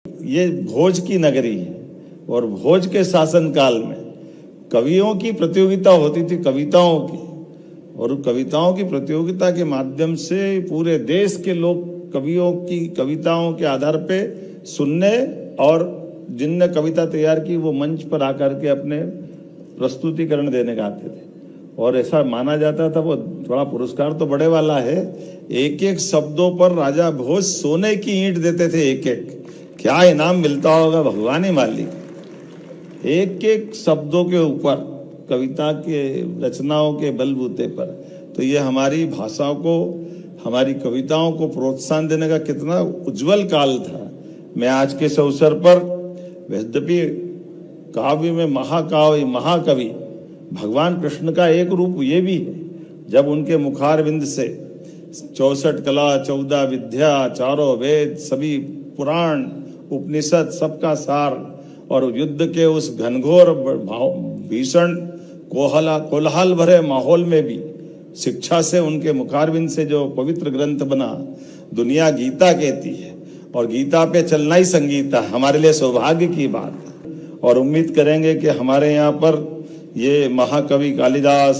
ये भोज की नगरी है और भोज के शासन काल में कवियों की प्रतियोगिता होती थी, कविताओं की, और कविताओं की प्रतियोगिता के माध्यम से पूरे देश के लोग कवियों की कविताओं के आधार पे सुनने और जिनने कविता तैयार की वो मंच पर आकर के अपने प्रस्तुतिकरण देने का आते थे। और ऐसा माना जाता था, वो थोड़ा पुरस्कार तो बड़े वाला है, एक एक शब्दों पर राजा भोज सोने की ईंट देते थे। एक एक क्या इनाम मिलता होगा भगवान ही मालिक। एक एक शब्दों के ऊपर, कविता के रचनाओं के बलबूते पर। तो ये हमारी भाषा को, हमारी कविताओं को प्रोत्साहन देने का कितना उज्जवल काल था। मैं आज के इस अवसर पर, यद्यपि काव्य में महाकाव्य महाकवि भगवान कृष्ण का एक रूप ये भी है, जब उनके मुखारविंद से 64 कला 14 विद्या, चारों वेद, सभी पुराण उपनिषद, सबका सार, और युद्ध के उस घनघोर भीषण कोलाहल भरे माहौल में भी शिक्षा से उनके मुखारविंद से जो पवित्र ग्रंथ बना, दुनिया गीता कहती है, और गीता पे चलना ही संगीत है। हमारे लिए सौभाग्य की बात है, और उम्मीद करेंगे कि हमारे यहाँ पर ये महाकवि कालिदास,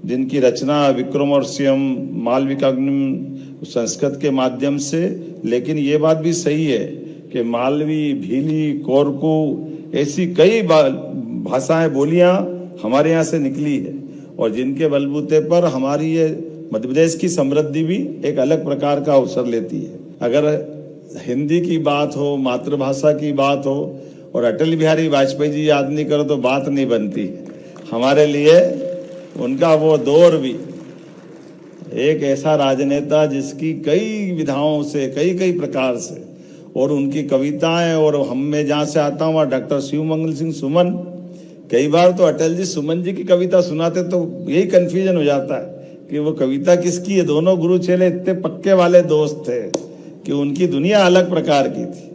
जिनकी रचना विक्रमोर्वशीयम, मालविकाग्निम संस्कृत के माध्यम से, लेकिन ये बात भी सही है कि मालवी, भीली, कोरकू, ऐसी कई भाषाएं, बोलियां हमारे यहाँ से निकली है, और जिनके बलबूते पर हमारी ये मध्य प्रदेश की समृद्धि भी एक अलग प्रकार का अवसर लेती है। अगर हिंदी की बात हो, मातृभाषा की बात हो, और अटल बिहारी वाजपेयी जी याद नहीं करो तो बात नहीं बनती। हमारे लिए उनका वो दौर भी एक ऐसा राजनेता जिसकी कई विधाओं से, कई प्रकार से, और उनकी कविताएं, और हम मैं जहाँ से आता हूँ डॉक्टर शिवमंगल सिंह सुमन, कई बार तो अटल जी सुमन जी की कविता सुनाते तो यही कंफ्यूजन हो जाता है कि वो कविता किसकी है। दोनों गुरु चेले इतने पक्के वाले दोस्त थे कि उनकी दुनिया अलग प्रकार की थी।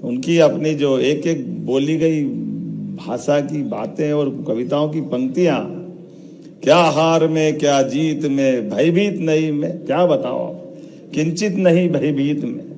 उनकी अपनी जो एक एक बोली गई भाषा की बातें और कविताओं की पंक्तियां, क्या हार में क्या जीत में, भयभीत नहीं में, क्या बताओ, किंचित नहीं भयभीत में।